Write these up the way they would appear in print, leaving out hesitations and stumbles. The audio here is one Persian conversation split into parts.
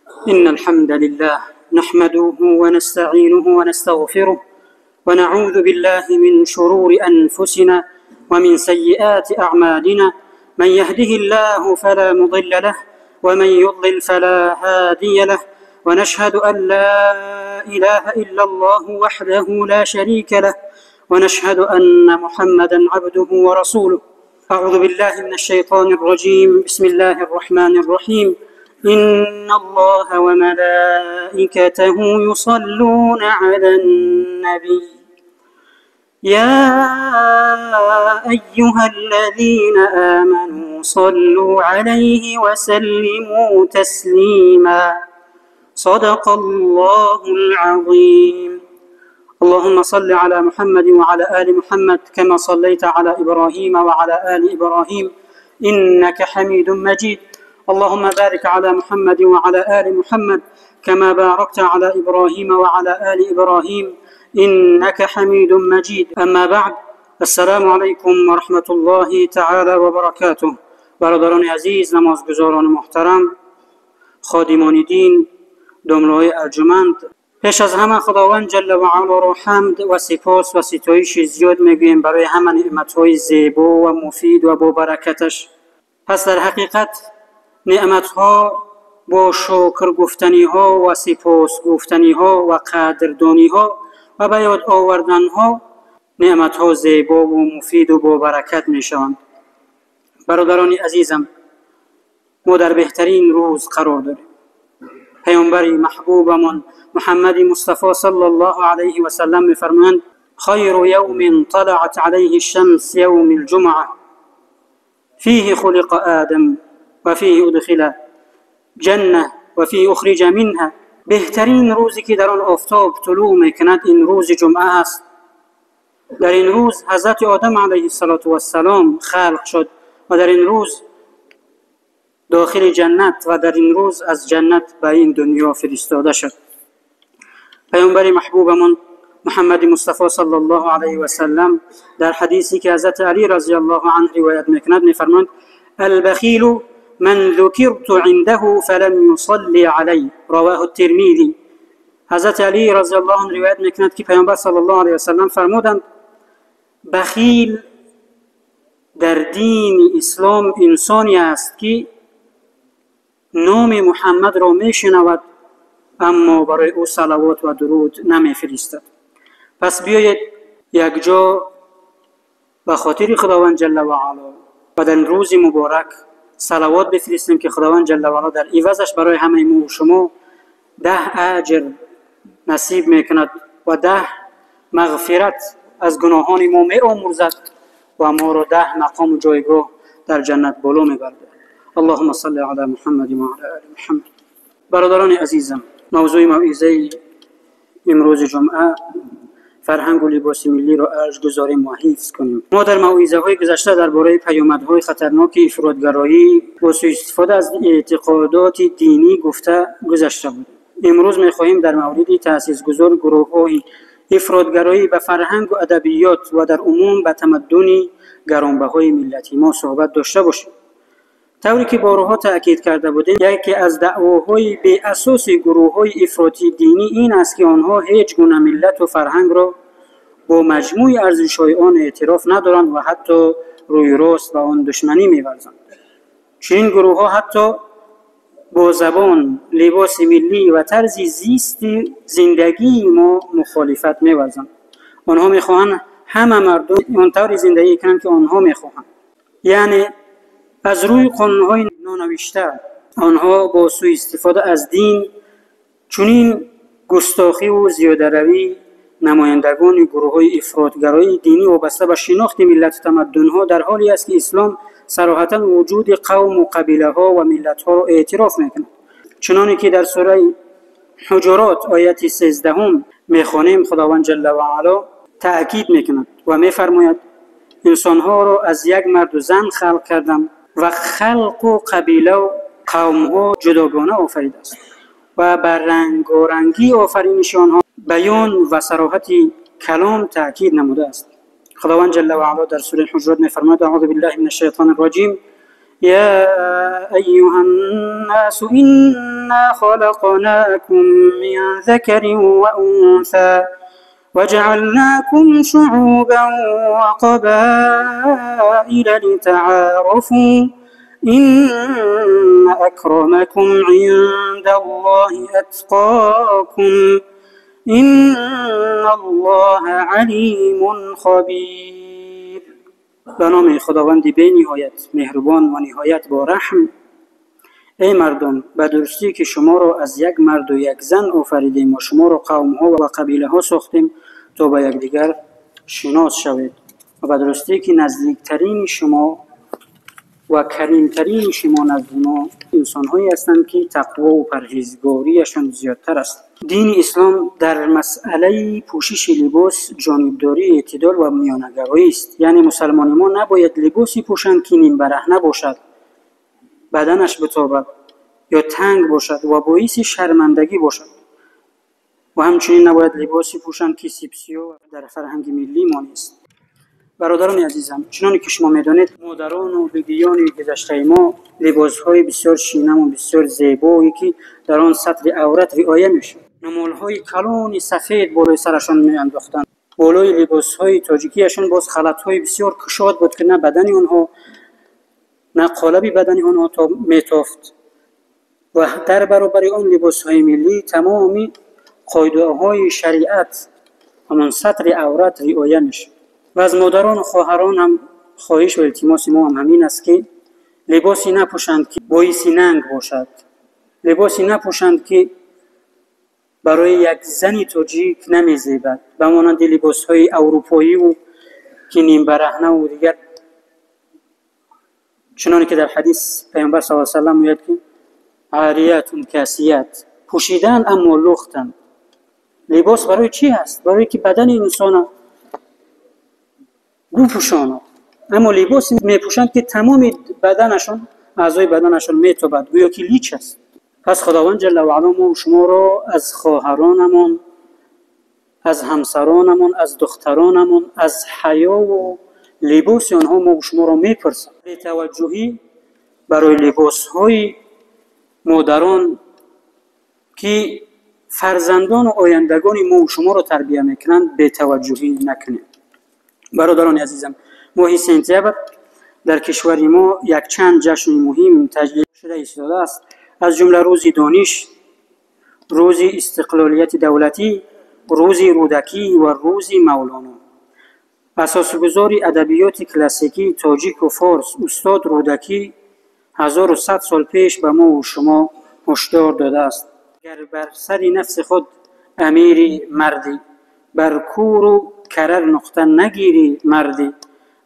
إن الحمد لله نحمده ونستعينه ونستغفره ونعوذ بالله من شرور أنفسنا ومن سيئات أعمالنا. من يهده الله فلا مضل له ومن يضلل فلا هادي له، ونشهد أن لا إله إلا الله وحده لا شريك له، ونشهد أن محمدا عبده ورسوله. أعوذ بالله من الشيطان الرجيم. بسم الله الرحمن الرحيم. إن الله وملائكته يصلون على النبي يا أيها الذين آمنوا صلوا عليه وسلموا تسليما. صدق الله العظيم. اللهم صل على محمد وعلى آل محمد كما صليت على إبراهيم وعلى آل إبراهيم إنك حميد مجيد. اللهم بارك على محمد وعلى آل محمد كما باركت على إبراهيم وعلى آل إبراهيم إنك حميد مجيد. أما بعد، السلام عليكم ورحمة الله تعالى وبركاته. برادران عزیز، نمازگزاران محترم، خادمان دین، دملای ارجمند، پیش از همه خداوند جل و علا را حمد و سپاس و ستایش زیاد میگوییم برای همه نعمت‌های زیبا و مفید و با برکتش. پس در حقیقت نعمت‌ها با شکر گفتنی‌ها و سپاس گفتنی‌ها و قدردانی‌ها و به یاد آوردن‌ها نعمت‌ها زیبا و مفید و با برکت می‌شوند. برادران عزیزم، ما در بهترین روز قرار داریم. پیامبر محبوبمون محمد مصطفی صلی الله علیه و سلم می‌فرمایند: خیر یوم طلعت علیه الشمس یوم الجمعه فیه خلق آدم و فیه ادخل جنه و فیه اخرج منها. بهترین روزی که در آن آفتاب طلوع میکند این روز جمعه است. در این روز حضرت آدم علیه السلام خلق شد و در این روز داخل جنت و در این روز از جنت به این دنیا فرستاده شد. پیامبر محبوبمون محمد مصطفی صلی الله علیه و سلم در حدیثی که حضرت علی رضی الله عنه روایت میکند میفرماند: البخیل من ذکرت عنده فلم يصلي علی، رواه الترمذی. حضرت علی رضی الله عنه روایت میکند که پیامبر صلی الله علیه و سلم فرمودند: بخیل در دین اسلام انسانی است که نام محمد را میشنود اما برای او صلوات و درود نمیفرستد. پس بیایید یک جا به خاطر خداوند جل و علا و در روز مبارک صلوات بفرستیم که خداوند جل و علا در عوضش برای همه ما و شما 10 اجر نصیب میکند و 10 مغفرت از گناهان ما میآمرزد و ما را 10 مقام و جایگاه در جنت بالا میبرد. اللهم صل علی محمد و علی آل محمد. برادران عزیزم، موضوع موعظه امروز جمعه فرهنگ و لباس ملی را ارج گذاریم و حفظ کنیم. ما در موعظه های گذشته درباره پیامدهای خطرناک افراطگرایی و سوء استفاده از اعتقادات دینی گفته گذشته بود. امروز می‌خواهیم در مورد تأسیسگذار گروه‌های افراطگرایی به فرهنگ و ادبیات و در عموم به تمدن گرانبهای ملتی ما صحبت داشته باشیم. طوری که بارها تأکید کرده بودیم، یکی از دعواهای به اساس گروه‌های افراطی دینی این است که آنها هیچ گونه ملت و فرهنگ را با مجموع ارزش‌های آن اعتراف ندارند و حتی روی راست با آن دشمنی می‌ورزند. چنین گروه‌ها حتی با زبان، لباس ملی و طرز زیست زندگی ما مخالفت می‌ورزند. آنها می‌خواهند همه مردم آنطور زندگی کنند که آنها می‌خواهند. یعنی از روی قانون‌های نانوشته آنها با سوء استفاده از دین چنین گستاخی و زیاده‌روی نمایندگان گروه‌های افراطگرایی دینی وابسته به شناخت ملت و تمدن‌ها در حالی است که اسلام صراحتاً وجود قوم و قبیله‌ها و ملت‌ها را اعتراف می‌کند. چنانکه که در سوره حجرات آیت 13 می‌خوانیم، خداوند جل و علا تأکید می‌کند و می‌فرماید: انسان‌ها را از یک مرد و زن خلق کردم و خلق و قبیله و قوم‌ها جداگانه آفریده است و بر رنگارنگی آفرینش آنها بیان و صراحت کلام تأکید نموده است. خداوند جل و علا در سوره حجرات می‌فرماید: اعوذ بالله من الشیطان الرجیم يا أيها الناس إنا خلقناكم من ذكر وأنثى وجعلناكم شعوبا وقبائل لتعارفوا إن أكرمكم عند الله أتقاكم إن الله علیم خبیر. به نام خداوند بی نهایت مهربان و نهایت با رحم. ای مردم، به درستی که شما را از یک مرد و یک زن آفریدیم و شما را قوم ها و قبیله ها ساختیم تا به یکدیگر شناس شوید و به درستی که نزدیکترین شما و کریمترین شما نزد ما انسان هایی هستند که تقوا و پرهیزگاریشان زیادتر است. دین اسلام در مسئله پوشش لباس جانبداری، اعتدال و میانه‌گرایی است. یعنی مسلمان ما نباید لباسی پوشند که نیم برهنه باشد، بدنش بتابد یا تنگ باشد و باعث شرمندگی باشد، و همچنین نباید لباسی پوشند که سیبسیا در فرهنگ ملی ما نیست. برادران عزیزم، چنانکه که شما می‌دانید مادران و بیبیان گذشته ما لباس‌های بسیار شیرین و بسیار زیبایی که در آن سطر عورت رعایت می‌شد، نمال‌های کلان سفید بالای سرشان می‌انداختند. بالای لباس‌های تاجیکیشان باز خلط‌های بسیار کشاد بود که نه بدن آنها نه قالب بدن آنها تا میتافت، و در برابر آن لباس‌های ملی تمامی قاعده‌های شریعت همان سطر عورت رعایت می‌شد. و از مادران و خواهران هم خواهش و التماس ما هم همین است که لباسی نپوشند که باعث ننگ باشد، لباسی نپوشند که برای یک زن تاجیک نمیزیبد، به مانند لباس‌های اروپایی و که نیم برهنه و دیگر، چنانکه که در حدیث پیامبر صلی الله علیه و سلم میگوید که عاریات کاسیات، پوشیدن اما لختن. لباس برای چی است؟ برای که بدن انسان بپوشاند، اما لباسی میپوشند که تمام بدنشان، اعضای بدنشان میتابد، گویا که لیچ است. پس خداوند جل و علا ما شما را از خواهرانمان، از همسرانمان، از دخترانمان، از حیا و لباس آنها ما شما را میپرسد. به توجهی برای لباس‌های مادران که فرزندان و آیندگان ما شما را تربیت میکنند به توجهی نکنید. برادران عزیزم، ماه سپتامبر در کشور ما یک چند جشن مهم تجلیل شده ایستاده است، از جمله روز دانش، روز استقلالیت دولتی، روز رودکی و روز مولانا. اساسگزار ادبیات کلاسیکی تاجیک و فارس استاد رودکی 1100 سال پیش به ما و شما هشدار داده است: گر بر سر نفس خود امیر مردی، بر کور و کرر نقطه نگیری مردی.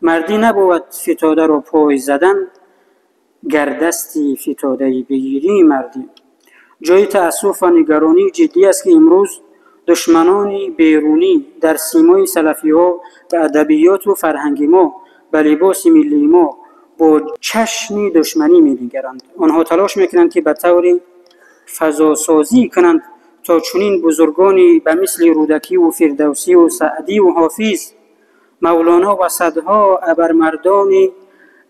مردی نبود فتاده را پای زدن، گر دستی فتاده بگیری مردی. جای تأسف و نگرانی جدی است که امروز دشمنان بیرونی در سیمای سلفی ها به ادبیات و فرهنگ ما، به لباس ملی ما با چشم دشمنی می‌نگرند. آنها تلاش میکنند که به طور فضاسازی کنند تا چنین بزرگانی به مثل رودکی و فردوسی و سعدی و حافظ، مولانا و صدها ابرمردان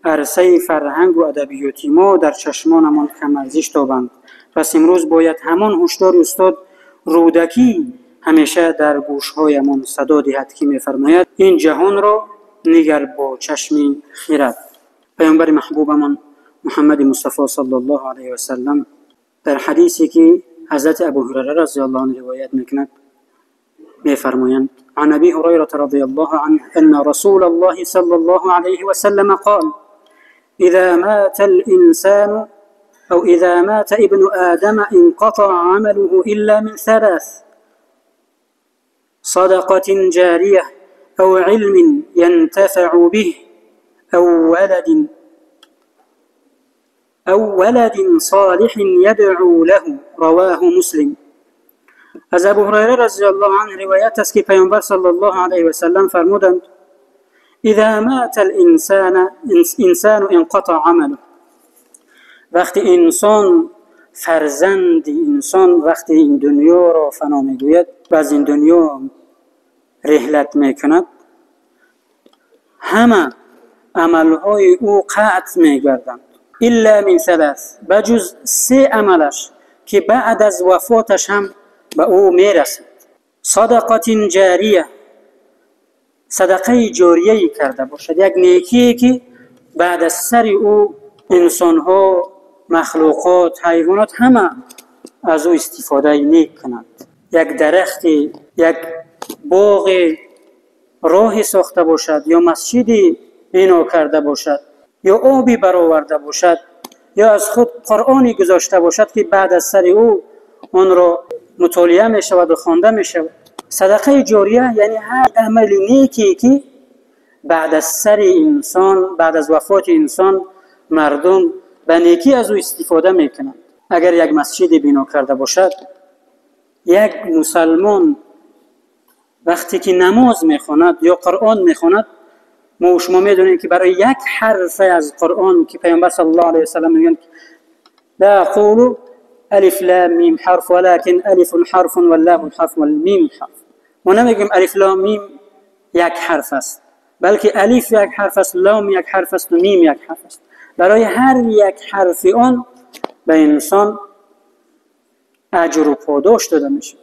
عرصه فرهنگ و ادبیات ما در چشمانمان کم ارزش تابند. پس امروز باید همان هشدار استاد رودکی همیشه در گوش‌هایمان صدا دهد که می‌فرماید: این جهان را نگر با چشم خرد. پیامبر محبوبمان محمد مصطفی صلی الله علیه و سلم در حدیثی که حضرت ابو هریره رضی الله عنه روایت می‌کند می‌فرمایند: عن ابی هریره رضی الله عنه ان رسول الله صلی الله علیه و سلم قال: اذا مات الانسان او اذا مات ابن آدم انقطع عمله الا من ثلاث: صدقة جارية او علم ينتفع به او ولد صالح يدعو له. رواه مسلم. از ابو هریره رضی الله عنه روایت است که پیامبر صلی الله علیه و سلم فرمودند: اذا مات الانسان انقطع عمله. وقتی انسان، فرزند انسان، وقتی این دنیا را فنا میگوید و از این دنیا رحلت میکند، همه عملهای او قطع میگردند. الا من ثلاث، بجز سه عملش که بعد از وفاتش هم به او میرسد. صدقه جاریه، صدقه جاریه کرده باشد، یک نیکی که بعد از سر او انسان‌ها، مخلوقات، حیوانات همه از او استفاده نیک کنند. یک درخت، یک باغ، راه ساخته باشد، یا مسجدی بنا کرده باشد، یا آبی برآورده باشد، یا از خود قرآنی گذاشته باشد که بعد از سر او آن را مطالعه می شود و خوانده می شود. صدقه جاریه یعنی هر عمل نیکی که بعد از سر انسان، بعد از وفات انسان، مردم به نیکی از او استفاده می کنند. اگر یک مسجد بنا کرده باشد، یک مسلمان وقتی که نماز میخواند یا قرآن میخواند، ما و شما میدونیم که برای یک حرف از قرآن که پیامبر صلی الله علیه و سلم میگن لا قولوا الف لام میم حرف ولكن الف حرف واللام حرف والمیم حرف. ما نمیگیم الف لام میم یک حرف است، بلکه الف یک حرف است، لام یک حرف است و میم یک حرف است. برای هر یک حرف آن به انسان اجر و پاداش داده میشه.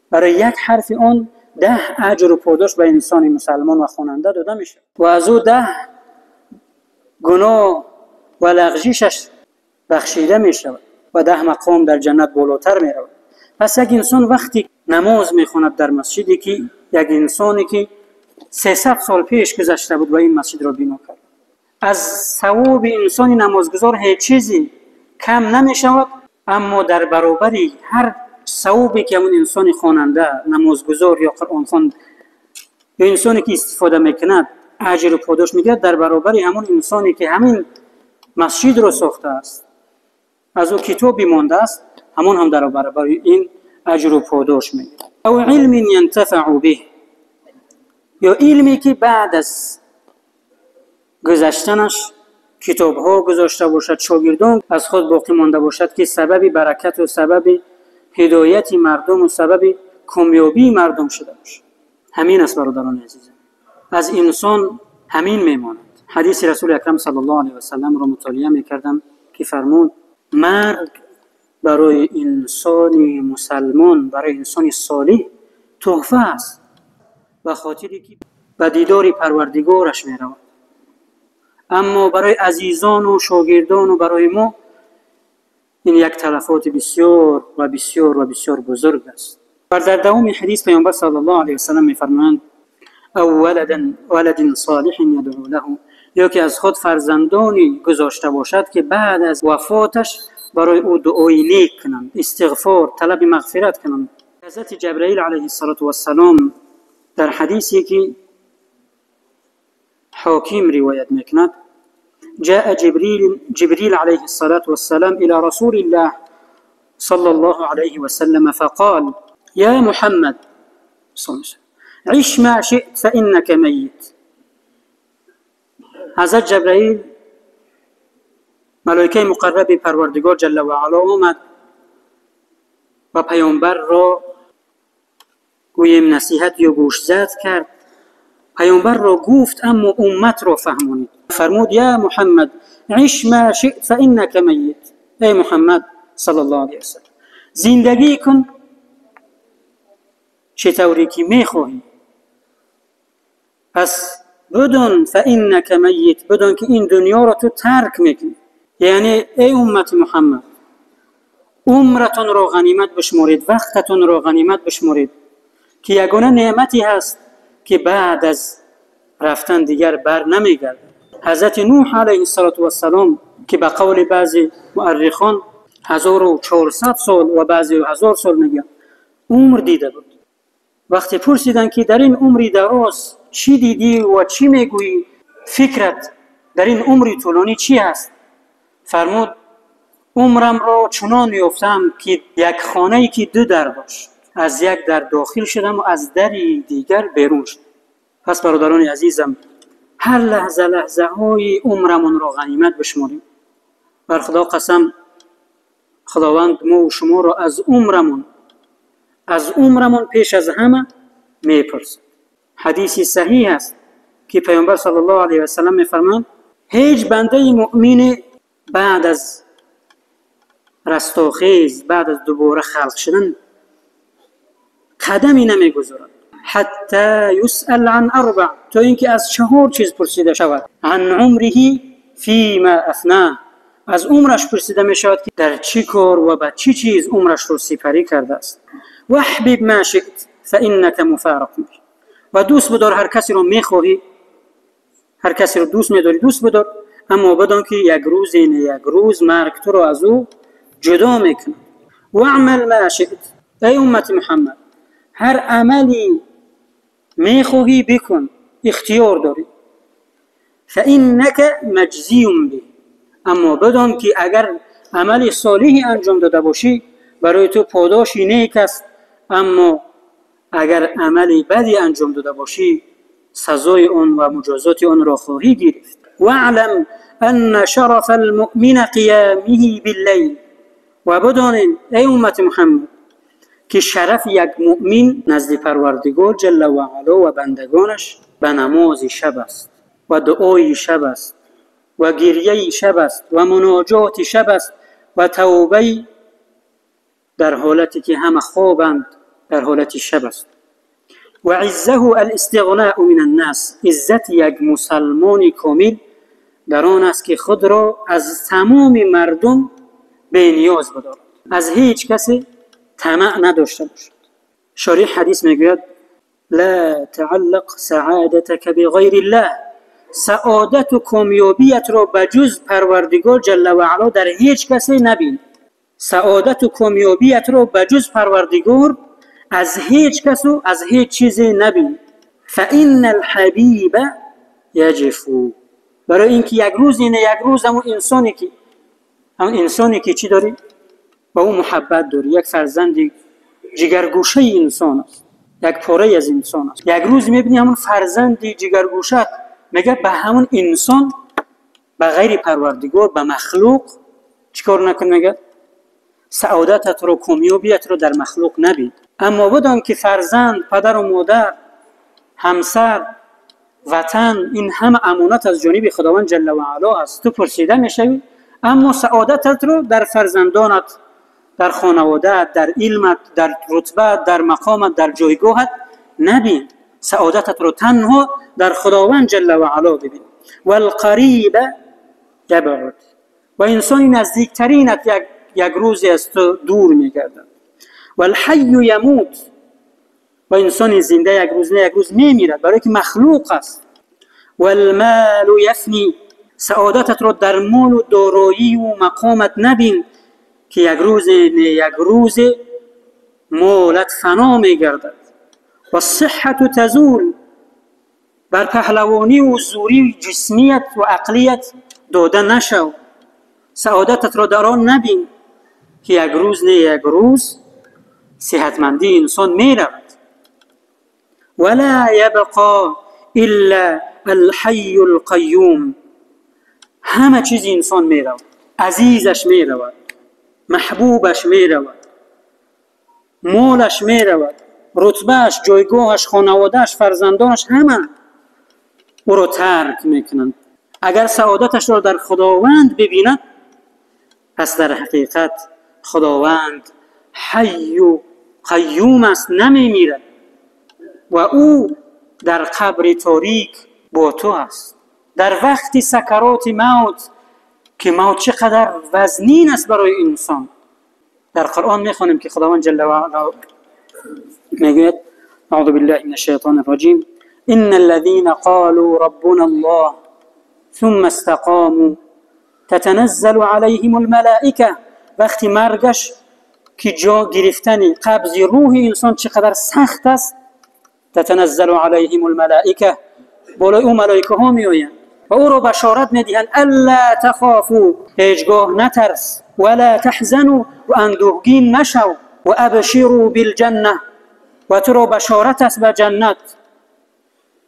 برای یک حرف آن 10 اجر و پاداش به انسان مسلمان و خواننده داده میشه و از او 10 گناه و لغزشش بخشیده میشه و 10 مقام در جنت بالاتر میرود. پس یک انسان وقتی نماز میخواند در مسجدی که یک انسانی که 300 سال پیش گذشته بود و این مسجد را بنا کرد، از ثواب انسان نمازگزار هیچ چیزی کم نمیشود، اما در برابر هر ثوابی که اون انسان خواننده، نمازگزار یا قرآن خوان یا انسانی که استفاده میکند اجر و پاداش میگیرد، در برابر همون انسانی که همین مسجد رو ساخته است، از او کتابی مانده است، همون هم در برابر این اجر و پاداش میگیرد. او علم ینتفع به، یا علمی که بعد از گذشتنش کتاب ها گذاشته باشد، شاگردان از خود باقی مانده باشد که سبب برکت و سبب هدایت مردم و سبب کامیابی مردم شده باشد. همین است برادران عزیزم، از انسان همین میماند. حدیث رسول اکرم صلی الله علیه و سلم را مطالعه میکردم که فرمود مرگ برای انسان مسلمان، برای انسان صالح تحفه است، به خاطری که به دیدار پروردگارش میرود. اما برای عزیزان و شاگردان و برای ما این یک تلفات بسیار و بسیار و بسیار بزرگ است. و در دوام حدیث پیامبر صلی الله علیه و سلم میفرمایند او ولد صالح یدعو له، یا که از خود فرزندانی گذاشته باشد که بعد از وفاتش برای او دعای نیک کنند، استغفار، طلب مغفرت کنند. حضرت جبرائیل علیه السلام در حدیثی که حاکم روایت میکند، جاء جبريل عليه الصلاة والسلام إلى رسول الله صلى الله عليه وسلم فقال يا محمد صلى الله عليه وسلم عش ما شئت فإنك ميت. حضرت جبرائیل ملائکه مقرب پروردگار جل و علا آمد و پیامبر را گویم نصیحت یا گوشزد کرد. پیامبر را گفت اما امت را فهمونید. فرمود یا محمد عش ما شئت فإنك میت. ای محمد صلی الله علیه وسلم زندگی کن چطوری که میخواهی، پس بدون فإنك میت، بدون که این دنیا را تو ترک میکنی. یعنی ای امت محمد عمرتون را غنیمت بشمارید، وقتتون را غنیمت بشمارید که یگانه نعمتی هست که بعد از رفتن دیگر بر نمیگرد. حضرت نوح علیه السلام که به قول بعضی مورخان 1400 سال و بعضی 1000 سال میگن عمر دیده بود. وقتی پرسیدن که در این عمری دراز چی دیدی و چی میگویی، فکرت در این عمری طولانی چی است؟ فرمود عمرم را چنان یافتم که یک خانه‌ای که 2 در داشت، از یک در داخل شدم و از دری دیگر بیرون شدم. پس برادران عزیزم هر لحظه های عمرمون را غنیمت بشماریم. بر خدا قسم خداوند ما و شما را از عمرمون پیش از همه میپرسد. حدیثی صحیح است که پیامبر صلی الله علیه و سلم میفرمایند هیچ بنده مؤمن بعد از رستاخیز، بعد از دوباره خلق شدن قدمی نمیگذارد. حتی یسأل عن اربع، تا اینکه از 4 چیز پرسیده شود. عن عمره فیما افناه، از عمرش پرسیده می شود که در چی کار و به چی چیز عمرش رو سپری کرده است. واحبب ما شئت فانک مفارق، و دوست بدار هر کسی رو میخواهی، هر کسی رو دوست میداری دوست بدار، اما بدان که یک روز مرگ تو رو از او جدا میکنه. واعمل ما شئت، ای امت محمد هر عملی میخواهی بکن، اختیار داری. فانک مجزی به، اما بدان که اگر عمل صالحی انجام داده باشی برای تو پاداشی نیک است، اما اگر عمل بدی انجام داده باشی سزای آن و مجازات آن را خواهی گرفت. واعلم ان شرف المؤمن قیامه باللیل، و بدانید ای امت محمد که شرف یک مؤمن نزد پروردگار جل و علا و بندگانش به نماز شب است و دعای شب است و گریه شب است و مناجات شب است و توبه در حالتی که همه خوابند در حالت شب است. و عزه الاستغناء من الناس، عزت یک مسلمان کامل در آن است که خود را از تمام مردم بی نیاز بدارد، از هیچ کسی طمع نداشته باشد. شارح حدیث میگوید لا تعلق سعادتك بغیر الله، سعادت و کامیابیت را بجز پروردگار جل و علا در هیچ کسی نبین. سعادت و کامیابیت را بجز پروردگار از هیچ کس و از هیچ چیزی نبین. فإن الحبیب یجفو، برای اینکه یک روز همون انسانی که چی داری؟ با اون محبت داری، یک فرزند جگرگوشه انسان است، یک پاره از انسان است. یک روز میبینی همون فرزند جگرگوشه میگه به همون انسان به غیر پروردگار به مخلوق چیکار نکن، میگه سعادتت رو کامیابیت رو در مخلوق نبین. اما بدان که فرزند، پدر و مادر، همسر، وطن، این همه امانت از جانب خداوند جل و علا است. تو پرسیده میشوی اما سعادتت رو در فرزندانت، در خانواده‌ات، در علمت، در رتبت، در مقامت، در جایگاهت نبین. سعادتت رو تنها در خداوند جل و علا ببین. والقریب یبعد، و انسانی نزدیکترینت یک روزی از تو دور میگردد. والحی یموت، و انسانی زنده یک روز میمیرد، برای که مخلوق است. والمال یفنی، سعادتت رو در مال و دارایی و مقامت نبین که یک روز مالت فنا میگردد. و الصحة تزول، بر پهلوانی و زوری جسمیت و عقلیت داده نشو، سعادتت را در آن نبین که یک روز صحتمندی انسان میرود. ولا یبقى الا الحی القیوم، همه چیز انسان میرود، عزیزش میرود، محبوبش میرود، مالش میرود، رتبهش، جایگاهش، خانوادهش، فرزندانش، همه او را ترک میکنند. اگر سعادتش را در خداوند ببیند پس در حقیقت خداوند حی و قیوم است، نمیمیرد و او در قبر تاریک با تو است. در وقت سکرات موت که موت چقدر وزنین است برای انسان، در قرآن میخوانیم که خداوند جل و علا میگوید اعوذ بالله من الشیطان الرجیم ان الذين قالوا ربنا الله ثم استقاموا تتنزل عليهم الملائكه، وقتی مرگش که جا گرفتن قبض روح انسان چقدر سخت است، تتنزل عليهم الملائكه، بالای اون ملائکه ها میآیند و او را بشارت میدهند الا تخافوا، هیچگاه نترس، ولا تحزنوا، و اندوهگین نشو، و ابشروا بالجنه، و تو را بشارت است به جنت،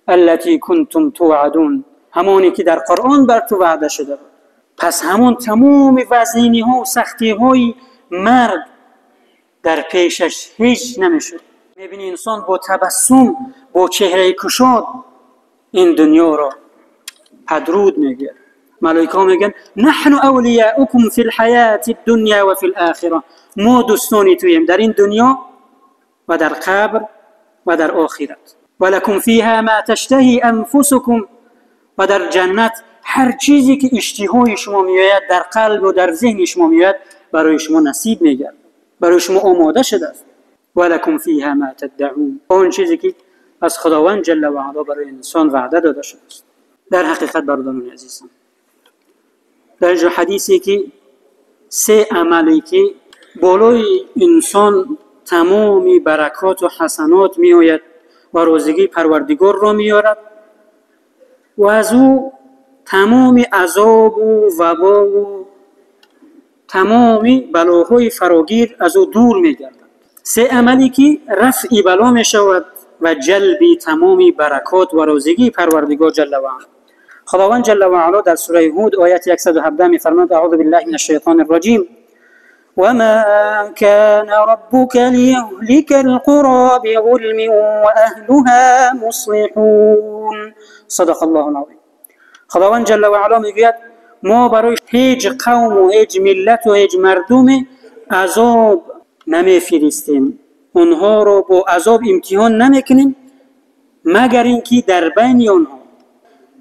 التي كنتم توعدون، همانی که در قرآن بر تو وعده شده بود. پس همون تمام وزنینی ها و سختی های مرگ در پیشش هیچ نمیشه. میبینی انسان با تبسم، با چهره کشاد این دنیا را پدرود میگیرد. ملائکه میگن نحن اولیاؤکم فی الحیات الدنیا و فی الاخره، ما دوستانی توییم در این دنیا و در قبر و در آخرت. ولکم فیها ما تشتهی انفسکم، و در جنت هر چیزی که اشتهای شما میآید در قلب و در ذهن شما میآید برای شما نصیب میگردد، برای شما آماده شده است. ولکم فیها ما تدعون، اون چیزی که از خداوند جل و علا برای انسان وعده داده شده است. در حقیقت برادران عزیزم، در اینجا حدیثی که 3 عملی که بالای انسان تمامی برکات و حسنات می آید و روزگی پروردگار را می آرد و از او تمامی عذاب و وبا و تمامی بلاهای فراگیر از او دور می گردد. 3 عملی که رفع بلا می شود و جلب تمامی برکات و روزگی پروردگار جل و علا. خداوند جل و علا در سوره هود آیت 117 می فرماید اعوذ بالله من الشیطان الرجیم وما كان ربك ليهلك القرى بظلم واهلها مصلحون. صدق الله العظیم. خداوند جل و علا میگوید ما برای هیچ قوم و هیچ ملت و هیچ مردم عذاب نمیفرستیم، اونها رو با عذاب امتحان نمیکنیم مگر اینکه در بین آنها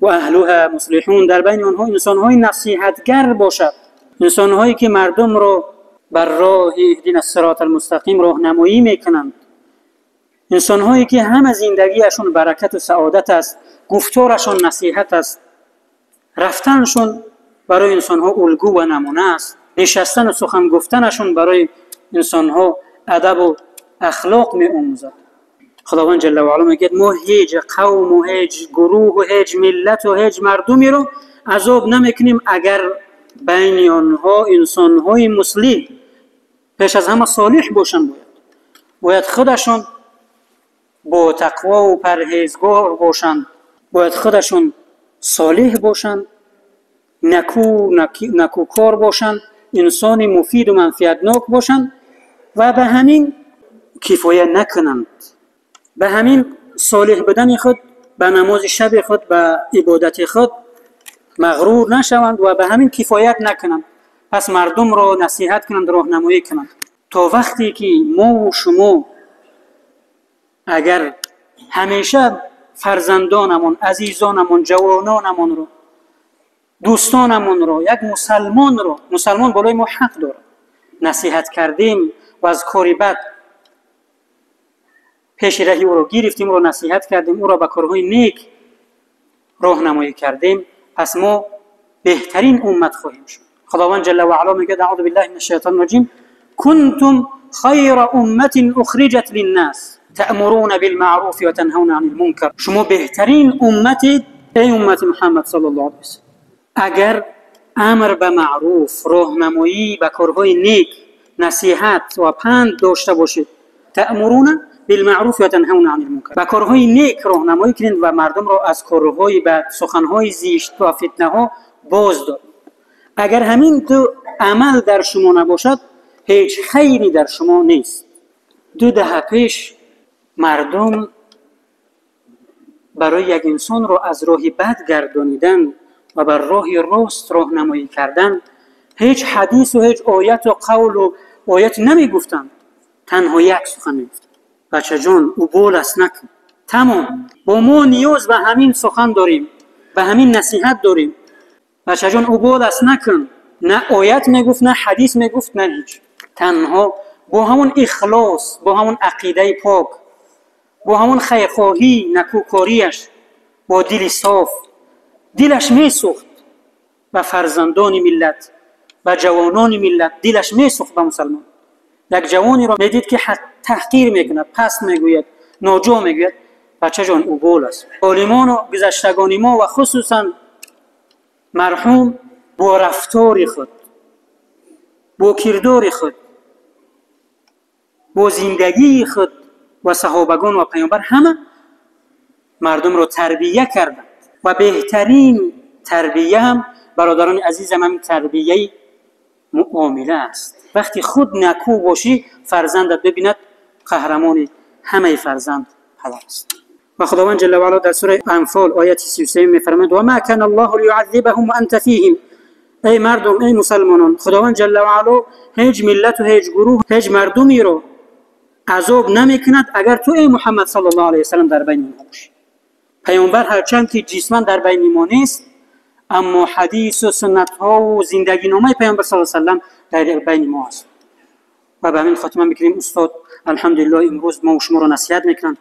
و اهلها مصلحون، در بین آنها انسان‌های نصیحتگر باشد، انسان‌هایی که مردم رو بر راه اهدنا الصراط المستقیم راهنمایی میکنند، انسان‌هایی که همه زندگیشون برکت و سعادت است، گفتارشون نصیحت است، رفتنشون برای انسان‌ها الگو و نمونه است، نشستن و سخن گفتنشون برای انسان‌ها ادب و اخلاق می‌آموزد. خداوند جل و علا میگه ما هیچ قوم و هیچ گروه و هیچ ملت و هیچ مردمی رو عذاب نمیکنیم اگر بین آنها انسان‌های مصلح، پیش از همه صالح باشند، باید خودشون با تقوا و پرهیزگار باشند، باید خودشون صالح باشند، نکوکار باشند، انسان مفید و منفعتناک باشند و به همین کفایت نکنند، به همین صالح بدن خود، به نماز شب خود، به عبادت خود مغرور نشوند و به همین کفایت نکنند. پس مردم را نصیحت کنند، راهنمایی کنند. تا وقتی که ما و شما اگر همیشه فرزندانمون، عزیزانمون، جوانانمون رو، دوستانمون رو، یک مسلمان بالای ما حق داره، نصیحت کردیم و از کاری بد پیش رهی او رو گرفتیم، او رو نصیحت کردیم، او را به کارهای نیک راهنمایی کردیم، پس ما بهترین امت خواهیم شد. خداوند جل و علا میگه اعوذ بالله من الشیطان الرجیم کنتم خیر امت اخرجت للناس تأمرون بالمعروف و تنهون عن المنکر. شما بهترین امتید ای امت محمد صلی الله علیه و سلم اگر امر به معروف، راهنمایی به کارهای نیک، نصیحت و پند داشته باشید. تأمرون بالمعروف و تنهون عن المنکر، به کارهای نیک راهنمایی کنید و مردم را از کارهای بد، سخنهای زشت و فتنه ها باز دارید. اگر همین دو عمل در شما نباشد هیچ خیری در شما نیست. 2 دهه پیش مردم برای یک انسان را از راه بد گردانیدن و بر راه راست راهنمایی کردن هیچ حدیث و هیچ آیت و قول و آیت نمی گفتند، تنها یک سخن می گفتند: بچه جان او بول است نکن. تمام، با ما نیاز به همین سخن داریم، به همین نصیحت داریم. بچه جان او بول است نکن. نه آیت می گفت، نه حدیث می گفت، نه هیچ. تنها با همون اخلاص، با همون عقیده پاک، با همون خیرخواهی، نکوکاریش، با دل صاف، دلش می سوخت به فرزندان ملت، به جوانان ملت، دلش می سوخت به مسلمان. یک جوانی را میدید که تحقیر میکند، پست میگوید، ناجا میگوید، بچه جان او بول است. عالمان و گذشتگان ما و خصوصا مرحوم با رفتار خود، با کردار خود، با زندگی خود و صحابگان و پیامبر همه مردم را تربیه کردند و بهترین تربیه هم برادران عزیزم هم تربیه معامله است. وقتی خود نکو باشی فرزندت ببیند قهرمان همه فرزند است. و خداوند جل و علا در سوره انفال آیه 33 میفرماید و ما کان الله لیعذبهم وانت فیهم. ای مردم، ای مسلمانان، خداوند جل و علا هیچ ملت و هیچ گروه، هیچ مردمی رو عذاب نمیکند اگر تو ای محمد صلی الله علیه و سلم در بین اونها باشی. پیامبر هرچند که جسما در بین ما نیست، اما حدیث و سنت ها و زندگی نامه پیامبر صلی الله علیه و سلم در بین ما است. و به همین خاطر میگیم استاد الحمدلله امروز ما و شما رو نصیحت میکنند